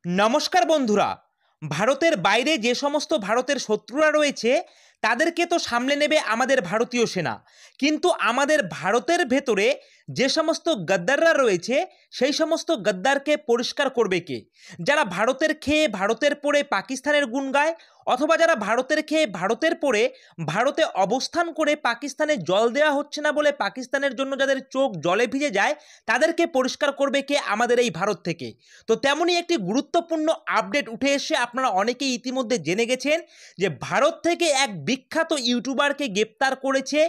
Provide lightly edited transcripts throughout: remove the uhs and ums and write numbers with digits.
নমস্কার বন্ধুরা। ভারতের বাইরে যে সমস্ত ভারতের শত্রুরা রয়েছে তাদেরকে তো সামলে নেবে আমাদের ভারতীয় সেনা, কিন্তু আমাদের ভারতের ভেতরে যে সমস্ত গদ্দাররা রয়েছে সেই সমস্ত গদ্দারকে পরিষ্কার করবে কে? যারা ভারতের খেয়ে ভারতের পরে পাকিস্তানের গুণ গায়, অথবা যারা ভারতের খেয়ে ভারতের পরে ভারতে অবস্থান করে পাকিস্তানে জল দেওয়া হচ্ছে না বলে পাকিস্তানের জন্য যাদের চোখ জলে ভিজে যায়, তাদেরকে পরিষ্কার করবে কে আমাদের এই ভারত থেকে? তো তেমনই একটি গুরুত্বপূর্ণ আপডেট উঠে এসে আপনারা অনেকেই ইতিমধ্যে জেনে গেছেন যে ভারত থেকে এক বিখ্যাত ইউটিউবারকে গ্রেপ্তার করেছে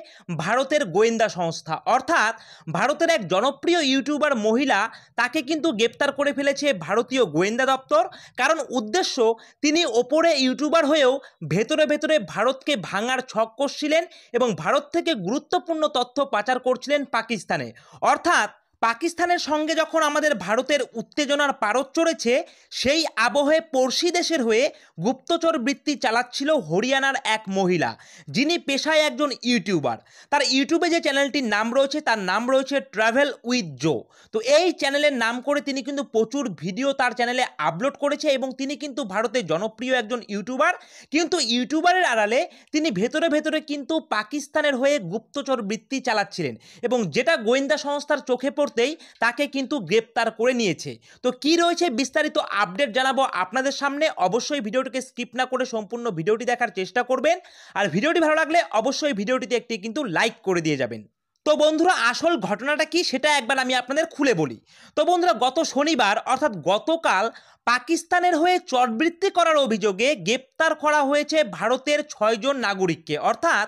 ভারতের গোয়েন্দা সংস্থা। অর্থাৎ ভারতের এক জনপ্রিয় ইউটিউবার মহিলা, তাকে কিন্তু গ্রেপ্তার করে ফেলেছে ভারতীয় গোয়েন্দা দপ্তর। কারণ উদ্দেশ্য, তিনি ওপরে ইউটিউবার হয়েও ভেতরে ভেতরে ভারতকে ভাঙার ছক কষছিলেন এবং ভারত থেকে গুরুত্বপূর্ণ তথ্য পাচার করছিলেন পাকিস্তানে। অর্থাৎ পাকিস্তানের সঙ্গে যখন আমাদের ভারতের উত্তেজনার পারদ চড়েছে, সেই আবহে পড়শি দেশের হয়ে গুপ্তচর বৃত্তি চালাচ্ছিল হরিয়ানার এক মহিলা, যিনি পেশায় একজন ইউটিউবার। তার ইউটিউবে যে চ্যানেলটির নাম রয়েছে তার নাম রয়েছে ট্রাভেল উইথ জো। তো এই চ্যানেলের নাম করে তিনি কিন্তু প্রচুর ভিডিও তার চ্যানেলে আপলোড করেছে এবং তিনি কিন্তু ভারতের জনপ্রিয় একজন ইউটিউবার। কিন্তু ইউটিউবারের আড়ালে তিনি ভেতরে ভেতরে কিন্তু পাকিস্তানের হয়ে গুপ্তচর বৃত্তি চালাচ্ছিলেন এবং যেটা গোয়েন্দা সংস্থার চোখে পড়তেই তাকে কিন্তু গ্রেপ্তার করে নিয়েছে। তো কি রয়েছে বিস্তারিত আপডেট জানাবো আপনাদের সামনে। অবশ্যই ভিডিওটিকে স্কিপ না করে সম্পূর্ণ ভিডিওটি দেখার চেষ্টা করবেন, আর ভিডিওটি ভালো লাগলে অবশ্যই ভিডিওটিতে একটি কিন্তু লাইক করে দিয়ে যাবেন। তো বন্ধুরা, আসল ঘটনাটা কি সেটা একবার আমি আপনাদের খুলে বলি। তো বন্ধুরা, গত শনিবার অর্থাৎ গতকাল পাকিস্তানের হয়ে চরবৃত্তি করার অভিযোগে গ্রেপ্তার করা হয়েছে ভারতের 6 জন নাগরিককে। অর্থাৎ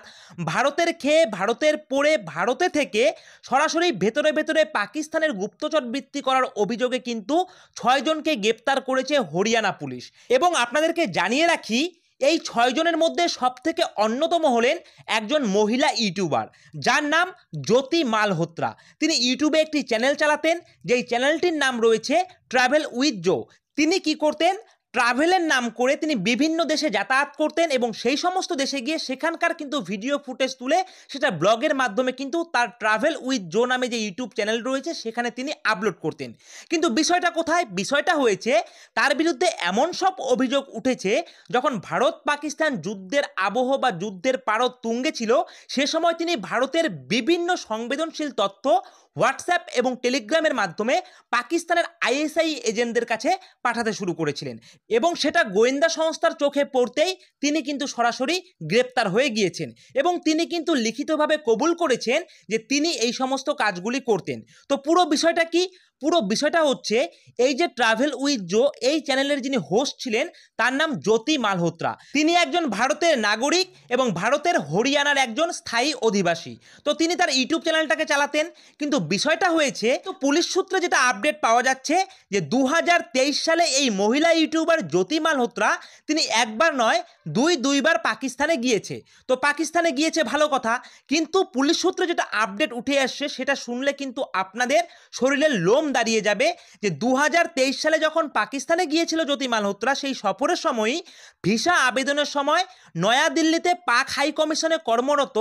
ভারতের খেয়ে ভারতের পরে ভারতে থেকে সরাসরি ভেতরে ভেতরে পাকিস্তানের গুপ্তচর বৃত্তি করার অভিযোগে কিন্তু 6 জনকে গ্রেপ্তার করেছে হরিয়ানা পুলিশ। এবং আপনাদেরকে জানিয়ে রাখি, এই 6 জনের মধ্যে সবথেকে অন্যতম হলেন একজন মহিলা ইউটিউবার, যার নাম জ্যোতি মালহোত্রা। তিনি ইউটিউবে একটি চ্যানেল চালাতেন, যেই চ্যানেলটির নাম রয়েছে ট্রাভেল উইথ জো। তিনি কি করতেন? ট্রাভেলের নাম করে তিনি বিভিন্ন দেশে যাতায়াত করতেন এবং সেই সমস্ত দেশে গিয়ে সেখানকার কিন্তু ভিডিও ফুটেজ তুলে সেটা ব্লগের মাধ্যমে কিন্তু তার ট্রাভেল উইথ জো নামে যে ইউটিউব চ্যানেল রয়েছে সেখানে তিনি আপলোড করতেন। কিন্তু বিষয়টা কোথায়? বিষয়টা হয়েছে, তার বিরুদ্ধে এমন সব অভিযোগ উঠেছে যখন ভারত পাকিস্তান যুদ্ধের আবহ বা যুদ্ধের পারদ তুঙ্গে ছিল, সে সময় তিনি ভারতের বিভিন্ন সংবেদনশীল তথ্য হোয়াটসঅ্যাপ এবং টেলিগ্রামের মাধ্যমে পাকিস্তানের আইএসআই এজেন্টদের কাছে পাঠাতে শুরু করেছিলেন এবং সেটা গোয়েন্দা সংস্থার চোখে পড়তেই তিনি কিন্তু সরাসরি গ্রেপ্তার হয়ে গিয়েছেন এবং তিনি কিন্তু লিখিতভাবে কবুল করেছেন যে তিনি এই সমস্ত কাজগুলি করতেন। তো পুরো বিষয়টা কি? পুরো বিষয়টা হচ্ছে, এই যে ট্রাভেল উইথ জো এই চ্যানেলের যিনি হোস্ট ছিলেন তার নাম জ্যোতি মালহোত্রা। তিনি একজন ভারতের নাগরিক এবং ভারতের হরিয়ানার একজন স্থায়ী অধিবাসী। তো তিনি তার ইউটিউব চ্যানেলটাকে চালাতেন। কিন্তু বিষয়টা হয়েছে, তো পুলিশ সূত্রে যেটা আপডেট পাওয়া যাচ্ছে যে 2023 সালে এই মহিলা ইউটিউবার জ্যোতি মালহোত্রা তিনি একবার নয় দুইবার পাকিস্তানে গিয়েছে। তো পাকিস্তানে গিয়েছে ভালো কথা, কিন্তু পুলিশ সূত্রে যেটা আপডেট উঠে আসছে সেটা শুনলে কিন্তু আপনাদের শরীরের লোম দাঁড়িয়ে যাবে যে 2023 সালে যখন পাকিস্তানে গিয়েছিল জ্যোতি মালহোত্রা, সেই সফরের সময়ই ভিসা আবেদনের সময় নয়াদিল্লিতে পাক হাই কমিশনে কর্মরত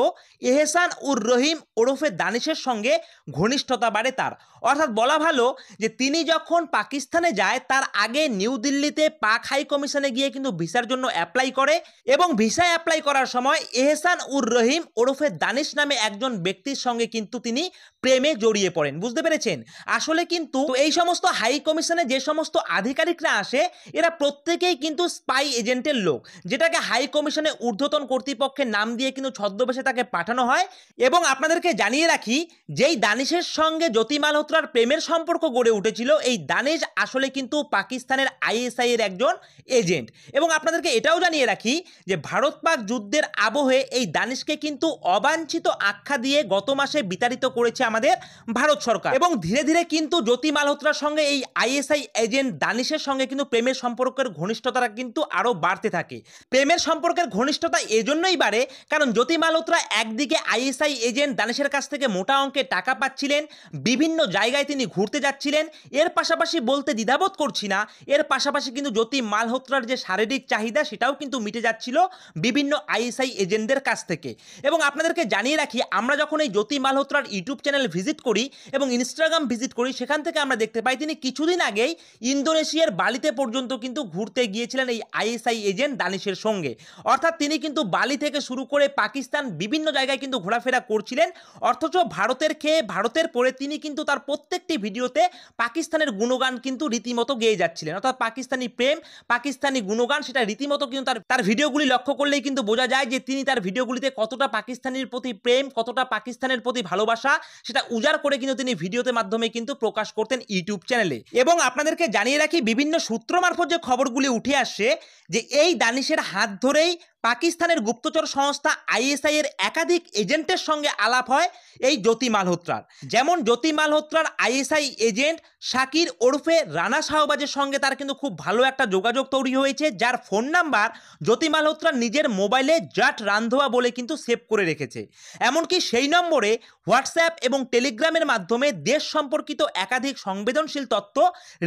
এহসান উর রহিম ওরফে দানিশের সঙ্গে ঘনিষ্ঠতা বাড়ে তার। অর্থাৎ বলা ভালো যে তিনি যখন পাকিস্তানে যায় তার আগে নিউ দিল্লিতে পাক হাই কমিশনে গিয়ে কিন্তু ভিসার জন্য অ্যাপ্লাই করে এবং ভিসা অ্যাপ্লাই করার সময় এহসান উর রহিম ওরফে দানিশ নামে একজন ব্যক্তির সঙ্গে কিন্তু তিনি প্রেমে জড়িয়ে পড়েন। বুঝতে পেরেছেন? আসলে কিন্তু এই সমস্ত হাই কমিশনে যে সমস্ত আধিকারিকরা আসে এরা প্রত্যেকেই কিন্তু স্পাই এজেন্টের লোক, যেটাকে হাই কমিশনে ঊর্ধ্বতন কর্তৃপক্ষের নাম দিয়ে কিন্তু ছদ্মবেশে তাকে পাঠানো হয়। এবং আপনাদেরকে জানিয়ে রাখি, যেই দানিশের সঙ্গে জ্যোতি মালহোত্রার প্রেমের সম্পর্ক গড়ে উঠেছিল, এই দানিশ আসলে কিন্তু পাকিস্তানের আইএসআই এর একজন এজেন্ট। এবং আপনাদেরকে এটাও জানিয়ে রাখি যে ভারত পাক যুদ্ধের আবহে এই দানিশকে কিন্তু অবাঞ্ছিত আখ্যা দিয়ে গত মাসে বিতাড়িত করেছে আমাদের ভারত সরকার। এবং ধীরে ধীরে কিন্তু জ্যোতি মালহোত্রার সঙ্গে এই আইএসআই এজেন্ট দানিশের সঙ্গে কিন্তু প্রেমের সম্পর্কের ঘনিষ্ঠতাটা কিন্তু আরও বাড়তে থাকে। প্রেমের সম্পর্কের ঘনিষ্ঠতা এজন্যই বাড়ে কারণ জ্যোতি মালহোত্রা একদিকে আইএসআই এজেন্ট দানিশের কাছ থেকে মোটা অঙ্কের টাকা পাচ্ছিলেন, বিভিন্ন জায়গায় তিনি ঘুরতে যাচ্ছিলেন, এর পাশাপাশি বলতে দ্বিধাবোধ করছি না, এর পাশাপাশি কিন্তু জ্যোতি মালহোত্রার যে শারীরিক চাহিদা সেটাও কিন্তু মিটে যাচ্ছিল বিভিন্ন আইএসআই এজেন্টদের কাছ থেকে। এবং আপনাদেরকে জানিয়ে রাখি, আমরা যখন এই জ্যোতি মালহোত্রার ইউটিউব চ্যানেল ভিজিট করি এবং ইনস্টাগ্রাম ভিজিট করি, সেখান সেখান থেকে আমরা দেখতে পাই তিনি কিছুদিন আগেই ইন্দোনেশিয়ার বালিতে পর্যন্ত কিন্তু ঘুরতে গিয়েছিলেন এই আইএসআই এজেন্ট দানিশের সঙ্গে। অর্থাৎ তিনি কিন্তু বালি থেকে শুরু করে পাকিস্তান বিভিন্ন জায়গায় কিন্তু ঘোরাফেরা করছিলেন, অথচ ভারতের খেয়ে ভারতের পরে তিনি কিন্তু তার প্রত্যেকটি ভিডিওতে পাকিস্তানের গুণগান কিন্তু রীতিমতো গেয়ে যাচ্ছিলেন। অর্থাৎ পাকিস্তানি প্রেম, পাকিস্তানি গুণগান, সেটা রীতিমতো কিন্তু তার ভিডিওগুলি লক্ষ্য করলেই কিন্তু বোঝা যায় যে তিনি তার ভিডিওগুলিতে কতটা পাকিস্তানের প্রতি প্রেম, কতটা পাকিস্তানের প্রতি ভালোবাসা, সেটা উজাড় করে কিন্তু তিনি ভিডিওতে মাধ্যমে কিন্তু প্রকাশ করতেন ইউটিউব চ্যানেলে। এবং আপনাদেরকে জানিয়ে রাখি, বিভিন্ন সূত্র মারফত যে খবরগুলি উঠে আসছে যে এই দানিশের হাত ধরেই পাকিস্তানের গুপ্তচর সংস্থা আইএসআই এর একাধিক এজেন্টের সঙ্গে আলাপ হয় এই জ্যোতি মালহোত্রার। যেমন জ্যোতি মালহোত্রার আইএসআই এজেন্ট শাকির ওরফে রানা শাহবাজের সঙ্গে তার কিন্তু খুব ভালো একটা যোগাযোগ তৈরি হয়েছে, যার ফোন নাম্বার জ্যোতি মালহোত্রা নিজের মোবাইলে জাট রান্ধোয়া বলে কিন্তু সেভ করে রেখেছে। এমনকি সেই নম্বরে হোয়াটসঅ্যাপ এবং টেলিগ্রামের মাধ্যমে দেশ সম্পর্কিত একাধিক সংবেদনশীল তথ্য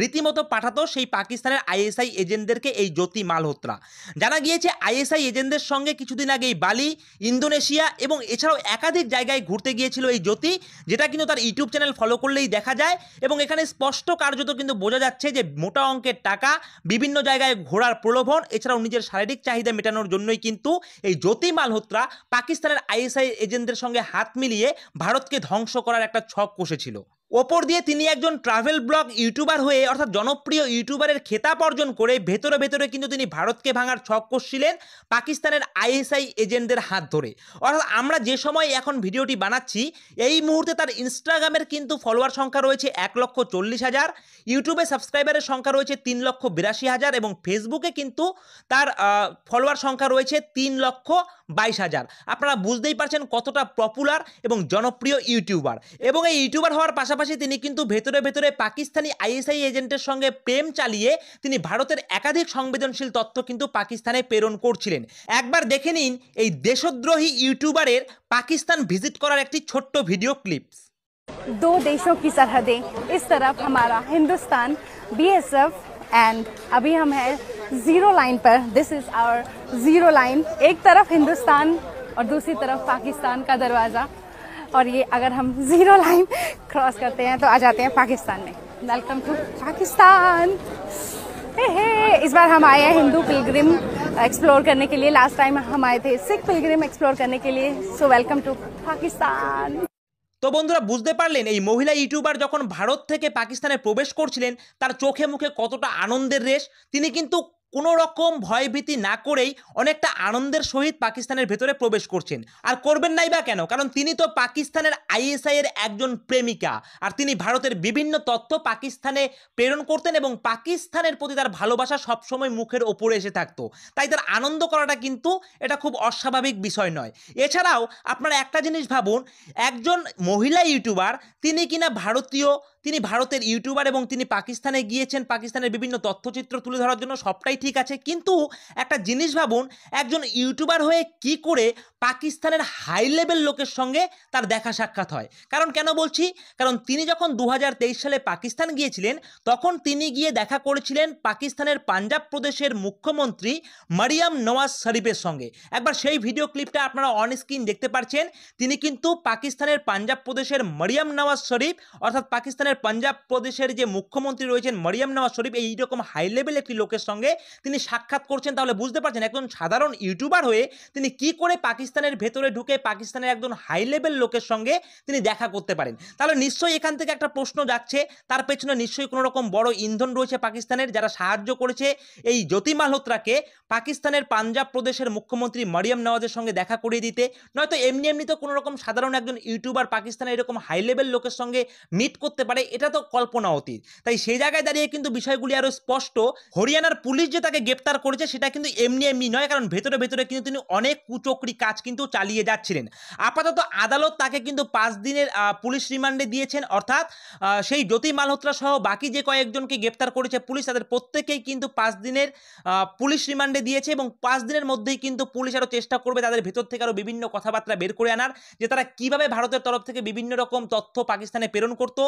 রীতিমতো পাঠাতো সেই পাকিস্তানের আইএসআই এজেন্টদেরকে এই জ্যোতি মালহোত্রা। জানা গিয়েছে আইএসআই এজেন্টদের সঙ্গে কিছুদিন আগেই বালি, ইন্দোনেশিয়া এবং এছাড়াও একাধিক জায়গায় ঘুরতে গিয়েছিল এই জ্যোতি, যেটা কিন্তু তার ইউটিউব চ্যানেল ফলো করলেই দেখা যায়। এবং এখানে স্পষ্ট কার্যত কিন্তু বোঝা যাচ্ছে যে মোটা অঙ্কের টাকা, বিভিন্ন জায়গায় ঘোরার প্রলোভন, এছাড়াও নিজের শারীরিক চাহিদা মেটানোর জন্যই কিন্তু এই জ্যোতি মালহোত্রা পাকিস্তানের আইএসআই এজেন্টদের সঙ্গে হাত মিলিয়ে ভারতকে ধ্বংস করার একটা ছক কষেছিল। ওপর দিয়ে তিনি একজন ট্রাভেল ব্লগ ইউটিউবার হয়ে, অর্থাৎ জনপ্রিয় ইউটিউবারের খেতাব অর্জন করে ভেতরে ভেতরে কিন্তু তিনি ভারতকে ভাঙার ছক কষছিলেন পাকিস্তানের আইএসআই এজেন্টদের হাত ধরে। অর্থাৎ আমরা যে সময় এখন ভিডিওটি বানাচ্ছি এই মুহূর্তে তার ইনস্টাগ্রামের কিন্তু ফলোয়ার সংখ্যা রয়েছে 1,40,000, ইউটিউবে সাবস্ক্রাইবারের সংখ্যা রয়েছে 3,82,000 এবং ফেসবুকে কিন্তু তার ফলোয়ার সংখ্যা রয়েছে 3,22,000। আপনারা বুঝতেই পারছেন কতটা পপুলার এবং জনপ্রিয় ইউটিউবার। এবং এই ইউটিউবার হওয়ার পাশাপাশি তিনি কিন্তু ভেতরে ভেতরে পাকিস্তানি আইএসআই এজেন্টের সঙ্গে প্রেম চালিয়ে তিনি ভারতের একাধিক সংবেদনশীল তথ্য কিন্তু পাকিস্তানে প্রেরণ করছিলেন। একবার দেখে নিন এই দেশদ্রোহী ইউটিউবারের পাকিস্তান ভিজিট করার একটি ছোট্ট ভিডিও ক্লিপস। दो देशों की सरहदें, इस तरफ हमारा हिंदुस्तान बीएसएफ एंड अभी हम हैं जीरो लाइन पर। This is our zero line. एक तरफ हिंदुस्तान और दूसरी तरफ पाकिस्तान का दरवाज़ा, और ये अगर हम जीरो लाइन क्रॉस करते हैं तो आ जाते हैं पाकिस्तान में। Welcome to Pakistan. हे इस बार हम आए हैं हिंदू पिलग्रिम एक्सप्लोर करने के लिए। लास्ट टाइम हम आए थे सिख पिलग्रिम एक्सप्लोर करने के लिए। So welcome to Pakistan. তো বন্ধুরা বুঝতে পারলেন এই মহিলা ইউটিউবার যখন ভারত থেকে পাকিস্তানে প্রবেশ করছিলেন তার চোখে মুখে কতটা আনন্দের রেশ। তিনি কিন্তু কোনো রকম ভয়ভীতি না করেই অনেকটা আনন্দের সহিত পাকিস্তানের ভেতরে প্রবেশ করছেন। আর করবেন নাই বা কেন? কারণ তিনি তো পাকিস্তানের আইএসআই এর একজন প্রেমিকা, আর তিনি ভারতের বিভিন্ন তথ্য পাকিস্তানে প্রেরণ করতেন এবং পাকিস্তানের প্রতি তার ভালোবাসা সবসময় মুখের ওপরে এসে থাকতো। তাই তার আনন্দ করাটা কিন্তু এটা খুব অস্বাভাবিক বিষয় নয়। এছাড়াও আপনারা একটা জিনিস ভাবুন, একজন মহিলা ইউটিউবার তিনি কিনা ভারতীয়, তিনি ভারতের ইউটিউবার এবং তিনি পাকিস্তানে গিয়েছেন পাকিস্তানের বিভিন্ন তথ্যচিত্র তুলে ধরার জন্য, সবটাই ঠিক আছে। কিন্তু একটা জিনিস ভাবুন, একজন ইউটিউবার হয়ে কি করে পাকিস্তানের হাই লেভেল লোকের সঙ্গে তার দেখা সাক্ষাৎ হয়। কারণ কেন বলছি, কারণ তিনি যখন 2023 সালে পাকিস্তান গিয়েছিলেন তখন তিনি গিয়ে দেখা করেছিলেন পাকিস্তানের পাঞ্জাব প্রদেশের মুখ্যমন্ত্রী মরিয়ম নওয়াজ শরীফের সঙ্গে। একবার সেই ভিডিও ক্লিপটা আপনারা অন স্ক্রিন দেখতে পাচ্ছেন। তিনি কিন্তু পাকিস্তানের পাঞ্জাব প্রদেশের মরিয়ম নওয়াজ শরীফ, অর্থাৎ পাকিস্তানের পাঞ্জাব প্রদেশের যে মুখ্যমন্ত্রী রয়েছেন মরিয়ম নওয়াজ শরীফ, এইরকম হাই লেভেল একটি লোকের সঙ্গে তিনি সাক্ষাৎ করছেন। তাহলে বুঝতে পারছেন একজন সাধারণ ইউটিউবার হয়ে তিনি কি করে পাকিস্তানের ভেতরে ঢুকে পাকিস্তানের একজন হাই লেভেল লোকের সঙ্গে তিনি দেখা করতে পারেন। তাহলে নিশ্চয়ই এখান থেকে একটা প্রশ্ন যাচ্ছে, তার পেছনে নিশ্চয়ই কোনো রকম বড় ইন্ধন রয়েছে পাকিস্তানের, যারা সাহায্য করেছে এই জ্যোতি মালহোত্রাকে পাকিস্তানের পাঞ্জাব প্রদেশের মুখ্যমন্ত্রী মরিয়ম নওয়াজের সঙ্গে দেখা করিয়ে দিতে। নয়তো এমনি এমনি তো কোনো রকম সাধারণ একজন ইউটিউবার পাকিস্তানের এরকম হাই লেভেল লোকের সঙ্গে মিট করতে পারে, এটা তো কল্পনা অতীত। তাই সেই জায়গায় দাঁড়িয়ে কিন্তু বিষয়গুলি আরো স্পষ্ট। হরিয়ানার পুলিশ যে তাকে গ্রেপ্তার করেছে সেটা কিন্তু এমনি এমনি নয়, কারণ ভেতরে ভেতরে কিন্তু তিনি অনেক কুচক্রি কাজ কিন্তু চালিয়ে যাচ্ছিলেন। আপাতত আদালত তাকে কিন্তু 5 দিনের পুলিশ রিমান্ডে দিয়েছেন, অর্থাৎ সেই জ্যোতি মালহোত্রা সহ বাকি যে কয়েকজনকে গ্রেপ্তার করেছে পুলিশ, তাদের প্রত্যেকেই কিন্তু 5 দিনের পুলিশ রিমান্ডে দিয়েছে এবং 5 দিনের মধ্যেই কিন্তু পুলিশ আরও চেষ্টা করবে তাদের ভেতর থেকে আরও বিভিন্ন কথাবার্তা বের করে আনার, যে তারা কিভাবে ভারতের তরফ থেকে বিভিন্ন রকম তথ্য পাকিস্তানে প্রেরণ করতো,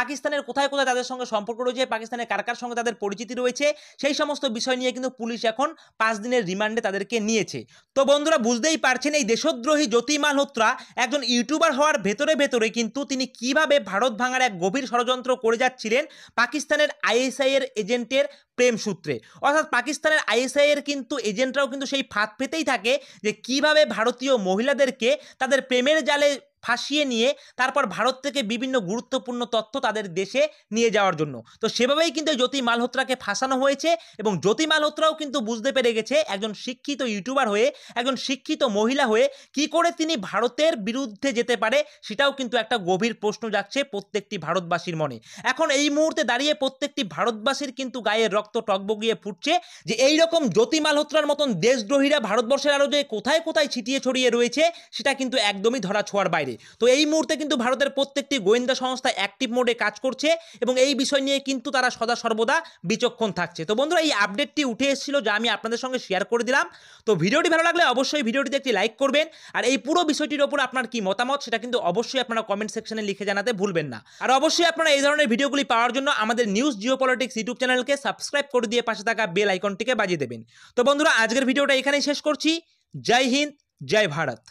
পাকিস্তানের কোথায় কোথায় তাদের সঙ্গে সম্পর্ক রয়েছে, পাকিস্তানের কার কার সঙ্গে তাদের পরিচিতি রয়েছে, সেই সমস্ত বিষয় নিয়ে কিন্তু পুলিশ এখন 5 দিনের রিমান্ডে তাদেরকে নিয়েছে। তো বন্ধুরা বুঝতেই পারছেন এই দেশদ্রোহী জ্যোতি মালহোত্রা একজন ইউটিউবার হওয়ার ভেতরে ভেতরে কিন্তু তিনি কিভাবে ভারত ভাঙার এক গভীর ষড়যন্ত্র করে যাচ্ছিলেন পাকিস্তানের আইএসআই এর এজেন্টের প্রেম সূত্রে। অর্থাৎ পাকিস্তানের আইএসআই এর কিন্তু এজেন্টরাও কিন্তু সেই ফাঁদ পেতেই থাকে যে কিভাবে ভারতীয় মহিলাদেরকে তাদের প্রেমের জালে ফাঁসিয়ে নিয়ে তারপর ভারত থেকে বিভিন্ন গুরুত্বপূর্ণ তথ্য তাদের দেশে নিয়ে যাওয়ার জন্য। তো সেভাবেই কিন্তু জ্যোতি মালহোত্রাকে ফাঁসানো হয়েছে এবং জ্যোতি মালহোত্রাও কিন্তু বুঝতে পেরে গেছে একজন শিক্ষিত ইউটিউবার হয়ে, একজন শিক্ষিত মহিলা হয়ে কি করে তিনি ভারতের বিরুদ্ধে যেতে পারে, সেটাও কিন্তু একটা গভীর প্রশ্ন যাচ্ছে প্রত্যেকটি ভারতবাসীর মনে। এখন এই মুহূর্তে দাঁড়িয়ে প্রত্যেকটি ভারতবাসীর কিন্তু গায়ের রক্ত টকবগিয়ে ফুটছে যে এই রকম জ্যোতি মালহোত্রার মতন দেশদ্রোহীরা ভারতবর্ষের আরও যে কোথায় কোথায় ছিটিয়ে ছড়িয়ে রয়েছে সেটা কিন্তু একদমই ধরা ছোঁয়ার বাইরে। তো এই মুহূর্তে কিন্তু ভারতের প্রত্যেকটি গোয়েন্দা সংস্থা অ্যাক্টিভ মোডে কাজ করছে এবং এই বিষয় নিয়ে কিন্তু তারা সদা সর্বদা বিচক্ষণ থাকছে। তো বন্ধুরা এই আপডেটটি উঠে এসেছিল যা আমি আপনাদের সঙ্গে শেয়ার করে দিলাম। তো ভিডিওটি ভালো লাগলে অবশ্যই ভিডিওটিতে একটি লাইক করবেন, আর এই পুরো বিষয়টির ওপর আপনার কি মতামত সেটা কিন্তু অবশ্যই আপনারা কমেন্ট সেকশনে লিখে জানাতে ভুলবেন না। আর অবশ্যই আপনারা এই ধরনের ভিডিওগুলি পাওয়ার জন্য আমাদের নিউজ জিওপলিটিক্স ইউটিউব চ্যানেলকে সাবস্ক্রাইব করে দিয়ে পাশে থাকা বেল আইকনটিকে বাজিয়ে দেবেন। তো বন্ধুরা আজকের ভিডিওটা এখানেই শেষ করছি। জয় হিন্দ, জয় ভারত।